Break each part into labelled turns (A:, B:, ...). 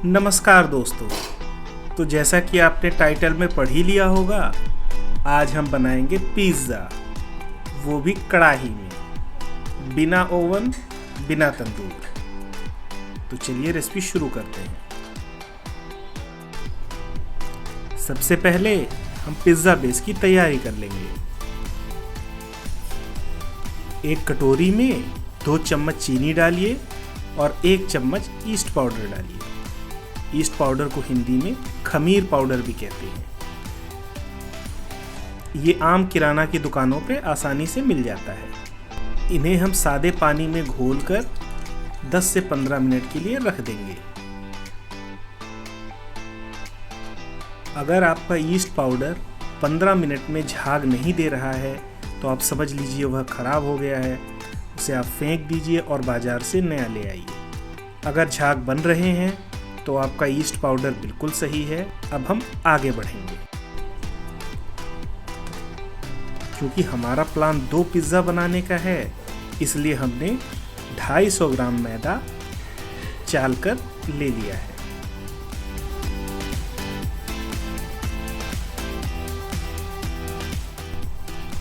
A: नमस्कार दोस्तों। तो जैसा कि आपने टाइटल में पढ़ ही लिया होगा, आज हम बनाएंगे पिज़्ज़ा, वो भी कढ़ाई में, बिना ओवन, बिना तंदूर। तो चलिए रेसिपी शुरू करते हैं। सबसे पहले हम पिज़्ज़ा बेस की तैयारी कर लेंगे। एक कटोरी में 2 चम्मच चीनी डालिए और 1 चम्मच ईस्ट पाउडर डालिए। ईस्ट पाउडर को हिंदी में खमीर पाउडर भी कहते हैं। ये आम किराना की दुकानों पे आसानी से मिल जाता है। इन्हें हम सादे पानी में घोलकर 10 से 15 मिनट के लिए रख देंगे। अगर आपका ईस्ट पाउडर 15 मिनट में झाग नहीं दे रहा है तो आप समझ लीजिए वह खराब हो गया है। उसे आप फेंक दीजिए और बाजार से नया ले आइए। अगर झाग बन रहे हैं तो आपका ईस्ट पाउडर बिल्कुल सही है। अब हम आगे बढ़ेंगे। क्योंकि हमारा प्लान 2 पिज़्ज़ा बनाने का है, इसलिए हमने 250 ग्राम मैदा चाल कर ले लिया है।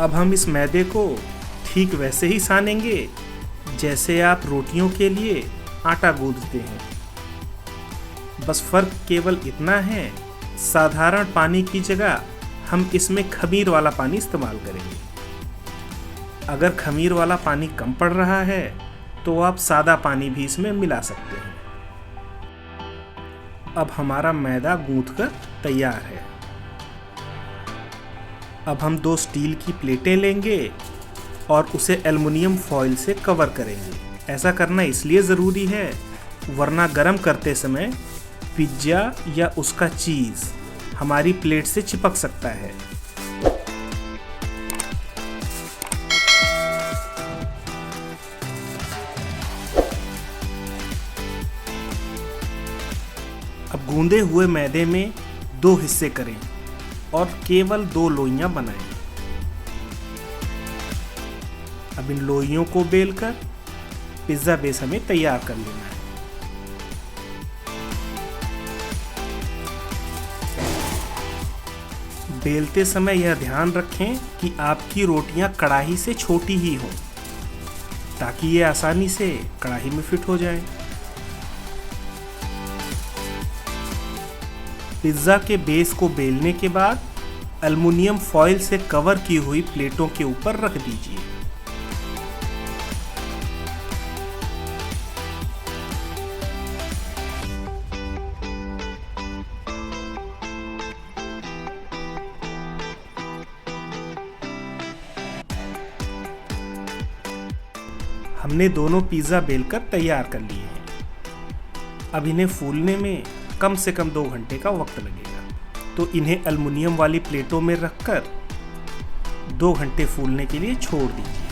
A: अब हम इस मैदे को ठीक वैसे ही सानेंगे जैसे आप रोटियों के लिए आटा गूंथते हैं। बस फर्क केवल इतना है, साधारण पानी की जगह हम इसमें खमीर वाला पानी इस्तेमाल करेंगे। अगर खमीर वाला पानी कम पड़ रहा है तो आप सादा पानी भी इसमें मिला सकते हैं। अब हमारा मैदा गूंथकर तैयार है। अब हम 2 स्टील की प्लेटें लेंगे और उसे एल्युमिनियम फॉइल से कवर करेंगे। ऐसा करना इसलिए ज़रूरी है वरना गरम करते समय पिज्ज़ा या उसका चीज़ हमारी प्लेट से चिपक सकता है। अब गूंदे हुए मैदे में 2 हिस्से करें और केवल 2 लोइयां बनाएं। अब इन लोइयों को बेलकर पिज़्ज़ा बेस हमें तैयार कर लेना है। बेलते समय यह ध्यान रखें कि आपकी रोटियां कढ़ाई से छोटी ही हों, ताकि ये आसानी से कढ़ाई में फिट हो जाए। पिज़्ज़ा के बेस को बेलने के बाद एल्युमिनियम फॉइल से कवर की हुई प्लेटों के ऊपर रख दीजिए। हमने दोनों पिज़्ज़ा बेलकर तैयार कर लिए हैं। अब इन्हें फूलने में कम से कम 2 घंटे का वक्त लगेगा, तो इन्हें एल्युमिनियम वाली प्लेटों में रखकर 2 घंटे फूलने के लिए छोड़ दीजिए।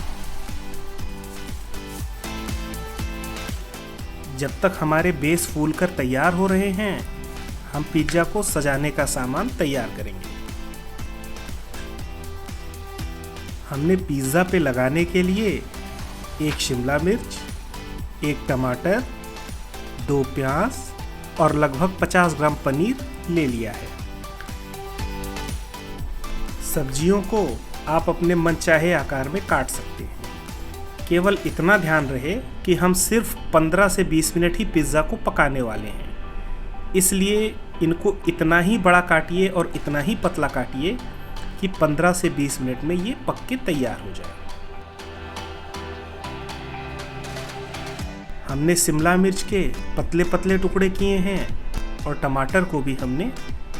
A: जब तक हमारे बेस फूलकर तैयार हो रहे हैं, हम पिज़्ज़ा को सजाने का सामान तैयार करेंगे। हमने पिज़्ज़ा पे लगाने के लिए 1 शिमला मिर्च, 1 टमाटर, 2 प्याज और लगभग 50 ग्राम पनीर ले लिया है। सब्जियों को आप अपने मनचाहे आकार में काट सकते हैं। केवल इतना ध्यान रहे कि हम सिर्फ 15 से 20 मिनट ही पिज़्ज़ा को पकाने वाले हैं, इसलिए इनको इतना ही बड़ा काटिए और इतना ही पतला काटिए कि 15 से 20 मिनट में ये पक के तैयार हो जाए। हमने शिमला मिर्च के पतले पतले टुकड़े किए हैं और टमाटर को भी हमने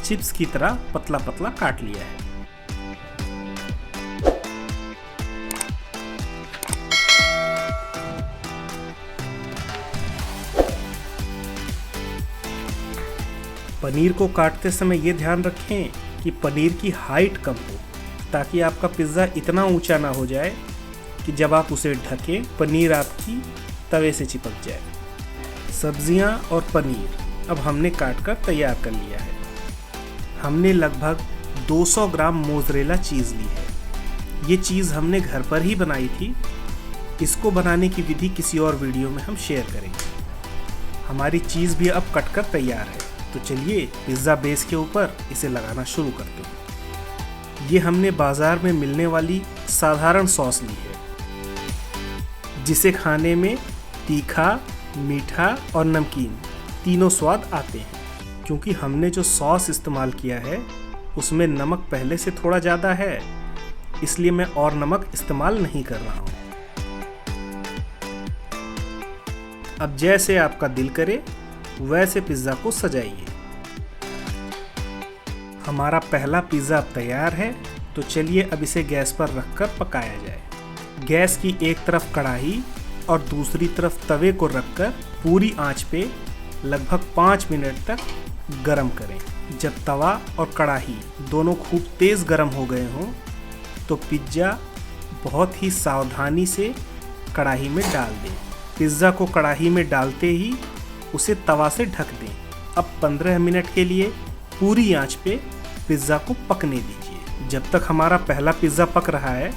A: चिप्स की तरह पतला पतला काट लिया है। पनीर को काटते समय ये ध्यान रखें कि पनीर की हाइट कम हो, ताकि आपका पिज़्ज़ा इतना ऊंचा ना हो जाए कि जब आप उसे ढकें पनीर आपकी तवे से चिपक जाए। सब्जियां और पनीर अब हमने काट कर तैयार कर लिया है। हमने लगभग 200 ग्राम मोज़रेला चीज़ ली है। ये चीज़ हमने घर पर ही बनाई थी। इसको बनाने की विधि किसी और वीडियो में हम शेयर करेंगे। हमारी चीज़ भी अब कटकर तैयार है। तो चलिए पिज़्ज़ा बेस के ऊपर इसे लगाना शुरू करते हैं। ये हमने बाज़ार में मिलने वाली साधारण सॉस ली है, जिसे खाने में तीखा, मीठा और नमकीन तीनों स्वाद आते हैं। क्योंकि हमने जो सॉस इस्तेमाल किया है उसमें नमक पहले से थोड़ा ज़्यादा है, इसलिए मैं और नमक इस्तेमाल नहीं कर रहा हूँ। अब जैसे आपका दिल करे वैसे पिज़्ज़ा को सजाइए। हमारा पहला पिज़्ज़ा अब तैयार है, तो चलिए अब इसे गैस पर रखकर पकाया जाए। गैस की एक तरफ कढ़ाई और दूसरी तरफ तवे को रखकर पूरी आंच पे लगभग 5 मिनट तक गरम करें। जब तवा और कढ़ाई दोनों खूब तेज़ गरम हो गए हों तो पिज़्ज़ा बहुत ही सावधानी से कढ़ाई में डाल दें। पिज़्ज़ा को कढ़ाई में डालते ही उसे तवा से ढक दें। अब 15 मिनट के लिए पूरी आंच पे पिज़्ज़ा को पकने दीजिए। जब तक हमारा पहला पिज़्ज़ा पक रहा है,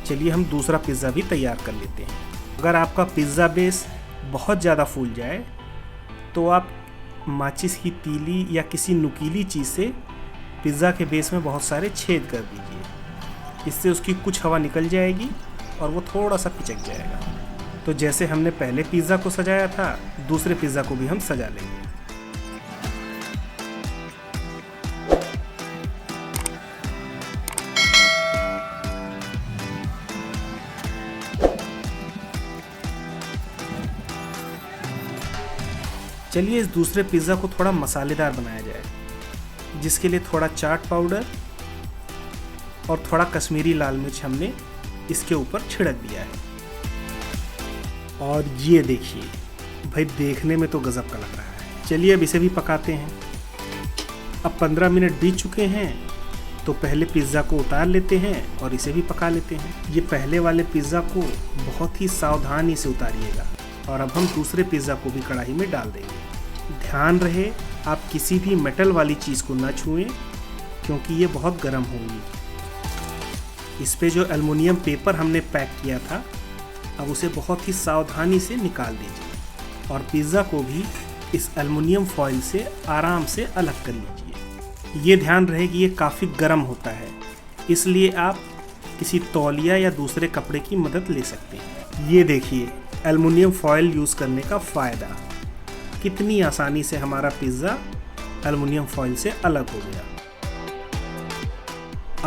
A: चलिए हम दूसरा पिज़्ज़ा भी तैयार कर लेते हैं। अगर आपका पिज़्ज़ा बेस बहुत ज़्यादा फूल जाए तो आप माचिस की तीली या किसी नुकीली चीज़ से पिज़्ज़ा के बेस में बहुत सारे छेद कर दीजिए। इससे उसकी कुछ हवा निकल जाएगी और वो थोड़ा सा पिचक जाएगा। तो जैसे हमने पहले पिज़्ज़ा को सजाया था, दूसरे पिज़्ज़ा को भी हम सजा लेंगे। चलिए इस दूसरे पिज़्ज़ा को थोड़ा मसालेदार बनाया जाए, जिसके लिए थोड़ा चाट पाउडर और थोड़ा कश्मीरी लाल मिर्च हमने इसके ऊपर छिड़क दिया है। और ये देखिए भाई, देखने में तो गज़ब का लग रहा है। चलिए अब इसे भी पकाते हैं। अब 15 मिनट बीत चुके हैं, तो पहले पिज़्ज़ा को उतार लेते हैं और इसे भी पका लेते हैं। ये पहले वाले पिज़्ज़ा को बहुत ही सावधानी से उतारिएगा। और अब हम दूसरे पिज़्ज़ा को भी कढ़ाई में डाल देंगे। ध्यान रहे आप किसी भी मेटल वाली चीज़ को ना छुएं, क्योंकि ये बहुत गर्म होगी। इस पे जो एल्युमिनियम पेपर हमने पैक किया था, अब उसे बहुत ही सावधानी से निकाल दीजिए और पिज़्ज़ा को भी इस एल्युमिनियम फॉइल से आराम से अलग कर लीजिए। ये ध्यान रहे कि ये काफ़ी गर्म होता है, इसलिए आप किसी तौलिया या दूसरे कपड़े की मदद ले सकते हैं। ये देखिए एल्युमिनियम फॉइल यूज़ करने का फ़ायदा, कितनी आसानी से हमारा पिज़्ज़ा एल्युमिनियम फॉइल से अलग हो गया।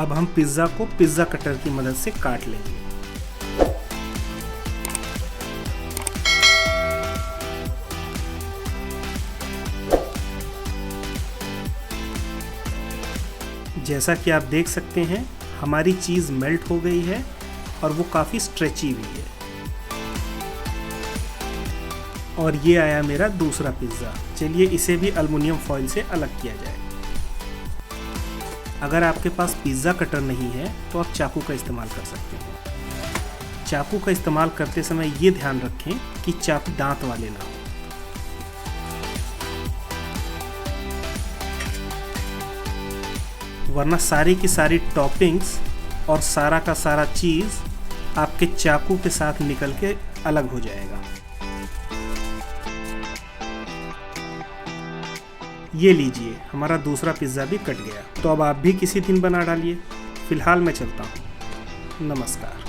A: अब हम पिज़्ज़ा को पिज़्ज़ा कटर की मदद से काट लेंगे। जैसा कि आप देख सकते हैं, हमारी चीज़ मेल्ट हो गई है और वो काफ़ी स्ट्रेची भी है। और ये आया मेरा दूसरा पिज़्ज़ा। चलिए इसे भी एल्युमिनियम फॉइल से अलग किया जाए। अगर आपके पास पिज़्ज़ा कटर नहीं है तो आप चाकू का इस्तेमाल कर सकते हैं। चाकू का इस्तेमाल करते समय ये ध्यान रखें कि चाकू दांत वाले ना हो। वरना सारी की सारी टॉपिंग्स और सारा का सारा चीज़ आपके चाकू के साथ निकल के अलग हो जाएगा। ये लीजिए, हमारा दूसरा पिज़्ज़ा भी कट गया। तो अब आप भी किसी दिन बना डालिए। फिलहाल मैं चलता हूँ। नमस्कार।